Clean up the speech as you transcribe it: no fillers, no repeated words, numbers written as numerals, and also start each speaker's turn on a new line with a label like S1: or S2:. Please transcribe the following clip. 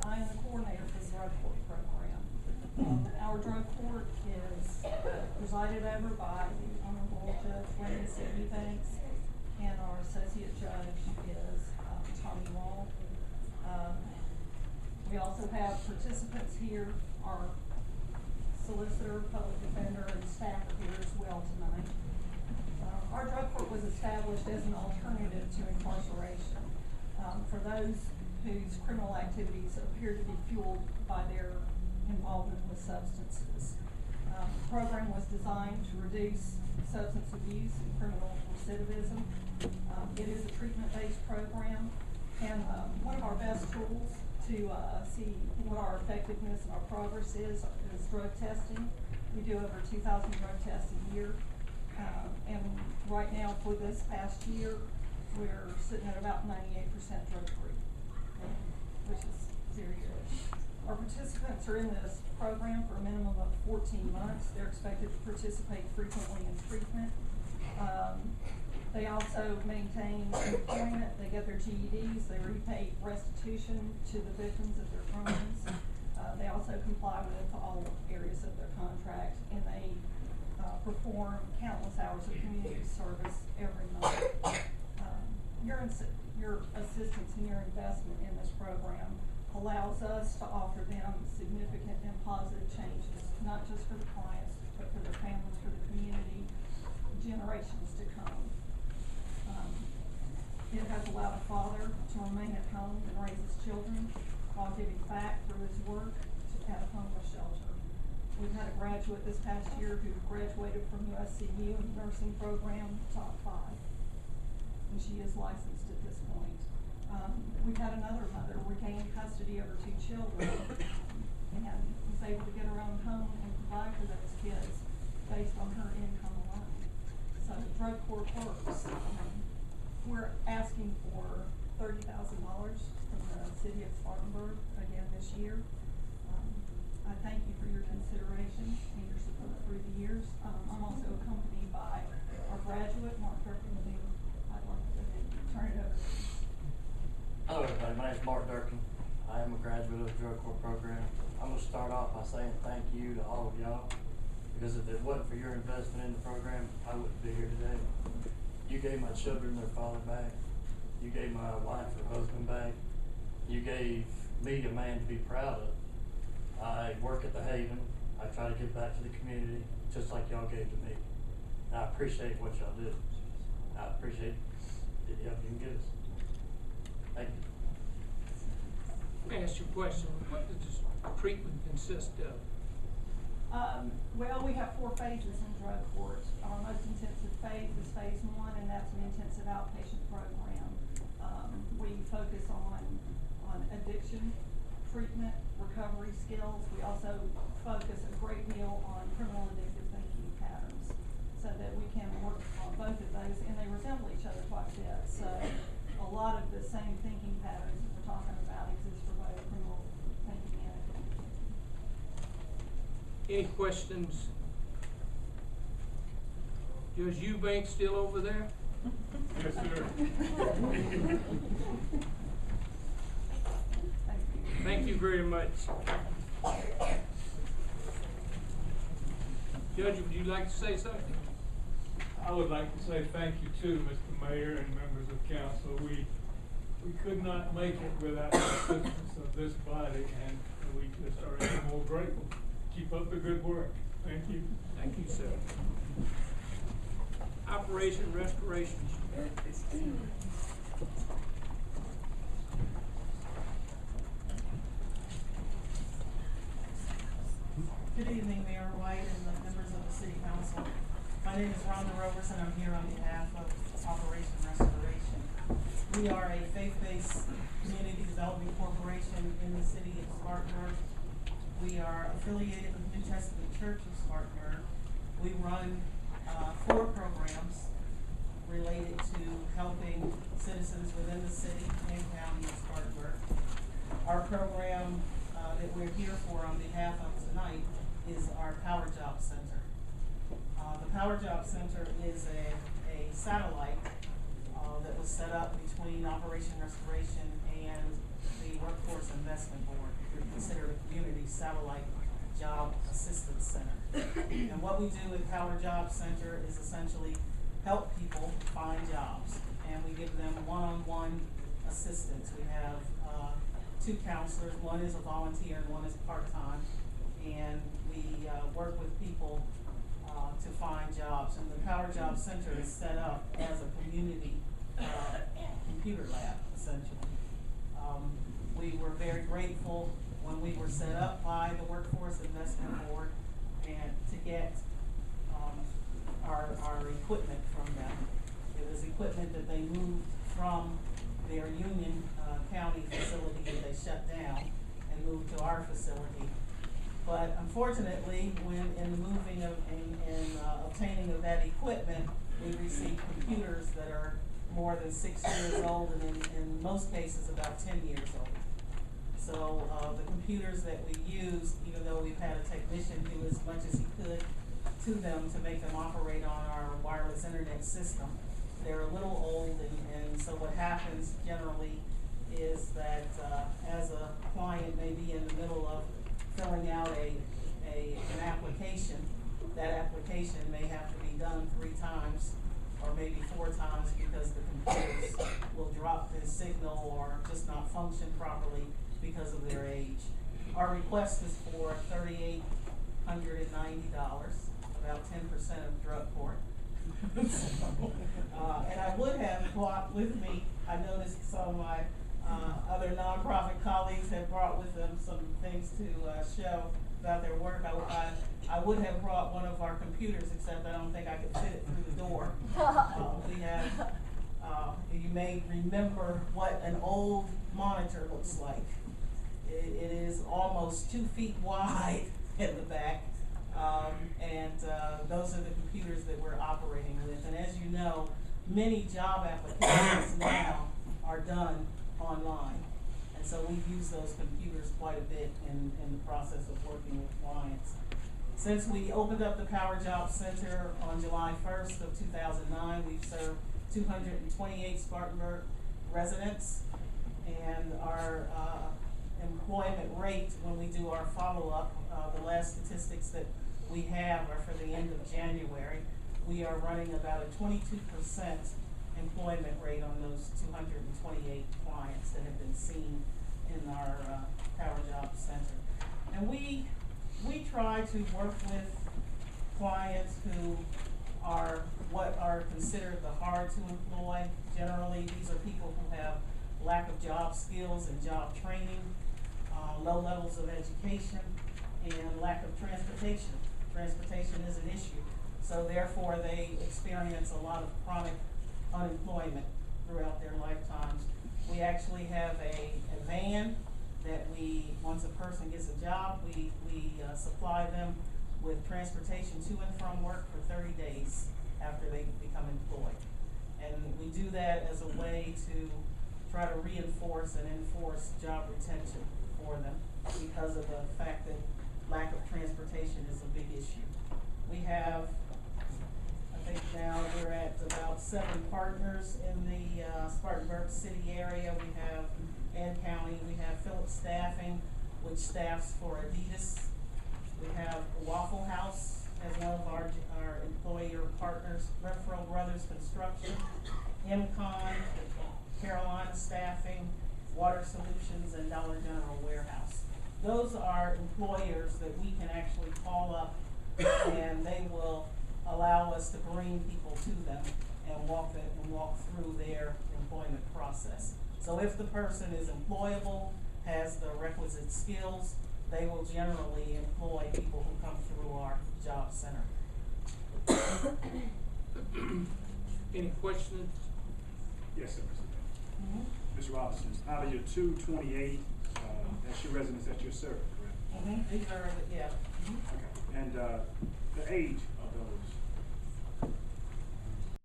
S1: I am the coordinator for the drug court program. Our drug court is presided over by the Honorable Judge Wayne C. Eubanks, and our associate judge is Tommy Wall. We also have participants here. Our solicitor, public defender, and staff are here as well tonight. Our drug court was established as an alternative to incarceration for those whose criminal activities appear to be fueled by their involvement with substances. The program was designed to reduce substance abuse and criminal recidivism. It is a treatment-based program, and one of our best tools to see what our effectiveness and our progress is drug testing. We do over 2,000 drug tests a year, and right now for this past year, we're sitting at about 98% drug-free, which is very good. Our participants are in this program for a minimum of 14 months. They're expected to participate frequently in treatment. They also maintain employment. They get their GEDs. They repay restitution to the victims of their crimes. They also comply with all areas of their contract, and they perform countless hours of community service every month. Your assistance and your investment in this program allows us to offer them significant and positive changes, not just for the clients, but for their families, for the community, generations to come. It has allowed a father to remain at home and raise his children while giving back through his work at a homeless shelter. We've had a graduate this past year who graduated from USCU in the nursing program, top 5, and she is licensed at this point. We've had another mother regain custody over 2 children and was able to get her own home and provide for those kids based on her income alone. So the drug court works. We're asking for $30,000 from the city of Spartanburg again this year. I thank you for your consideration and your support through the years. I'm also accompanied by our graduate, Mark Durkin. I'd like to turn it over to you.
S2: Hello everybody, my name is Mark Durkin. I am a graduate of the drug court program. I'm going to start off by saying thank you to all of y'all, because if it wasn't for your investment in the program, I wouldn't be here today. You gave my children their father back. You gave my wife her husband back. You gave me a man to be proud of. I work at the Haven. I try to give back to the community just like y'all gave to me. And I appreciate what y'all do. I appreciate the help you can give us. Thank you.
S3: Let me ask you a question. What does this treatment consist of?
S1: Well, we have 4 phases in drug court. Our most intensive phase is phase 1, and that's an intensive outpatient program. We focus on addiction treatment, recovery skills. We also focus a great deal on criminal addictive thinking patterns, so that we can work on both of those, and they resemble each other quite a bit. So a lot of the same thinking patterns that we're talking about exist for both criminal thinking and addictive thinking.
S3: Any questions? Judge Eubanks still over there?
S4: Yes, sir.
S3: Thank you very much. Judge, would you like to say something?
S4: I would like to say thank you too, Mr. Mayor and members of council. We could not make it without the assistance of this body, and we just are even more grateful. Keep up the good work. Thank you.
S3: Thank you, sir. Operation Restoration.
S5: Good evening, Mayor White and the members of the City Council. My name is Rhonda Roberson. I'm here on behalf of Operation Restoration. We are a faith-based community development corporation in the city of Spartanburg. We are affiliated with New Testament Church of Spartanburg. We run 4 programs related to helping citizens within the city and county of Spartanburg. Our program that we're here for on behalf of tonight is our Power Job Center. The Power Job Center is a satellite that was set up between Operation Restoration and the Workforce Investment Board. considered a community satellite job assistance center. And what we do at Power Job Center is essentially help people find jobs, and we give them one-on-one assistance. We have two counselors. One is a volunteer and one is part-time, and we work with people to find jobs. And the Power Job Center is set up as a community computer lab, essentially. We were very grateful when we were set up by the Workforce Investment Board and to get our equipment from them. It was equipment that they moved from their Union County facility that they shut down and moved to our facility. But unfortunately, when in the moving of and obtaining of that equipment, we received computers that are more than 6 years old, and in most cases about 10 years old. So the computers that we used, even though we've had a technician do as much as he could to them to make them operate on our wireless internet system, they're a little old, and so what happens generally is that as a client may be in the middle of filling out an application, that application may have to be done 3 times or maybe 4 times because the computers will drop their signal or just not function properly because of their age. Our request is for $3,890, about 10% of drug court. And I would have brought with me, I noticed some of my other nonprofit colleagues have brought with them some things to show about their work. I would have brought one of our computers, except I don't think I could fit it through the door. We have, you may remember what an old monitor looks like. It is almost 2 feet wide in the back. And those are the computers that we're operating with. And as you know, many job applications now are done online. And so we use those computers quite a bit in the process of working with clients. Since we opened up the Power Job Center on July 1st of 2009, we've served 228 Spartanburg residents, and our employment rate when we do our follow-up, the last statistics that we have are for the end of January. We are running about a 22% employment rate on those 228 clients that have been seen in our Power Job Center. And we try to work with clients who are what are considered the hard to employ. Generally, these are people who have lack of job skills and job training, low levels of education, and lack of transportation. Transportation is an issue. So therefore, they experience a lot of chronic unemployment throughout their lifetimes. We actually have a van that once a person gets a job, we supply them with transportation to and from work for 30 days after they become employed. And we do that as a way to try to reinforce and enforce job retention for them because of the fact that lack of transportation is a big issue. We have, I think now we're at about 7 partners in the Spartanburg city area. We have Ann County, we have Phillips Staffing, which staffs for Adidas. We have Waffle House as one of our employer partners, Renfro Brothers Construction, MCon, Carolina Staffing, Water Solutions, and Dollar General Warehouse. Those are employers that we can actually call up and they will allow us to bring people to them and walk through their employment process. So if the person is employable, has the requisite skills, they will generally employ people who come through our job center.
S3: Any questions?
S6: Yes, sir. Ms. Robinson, out of your 228, that's your residents that you're serving, correct?
S5: These are, yeah.
S6: Okay. And the age of those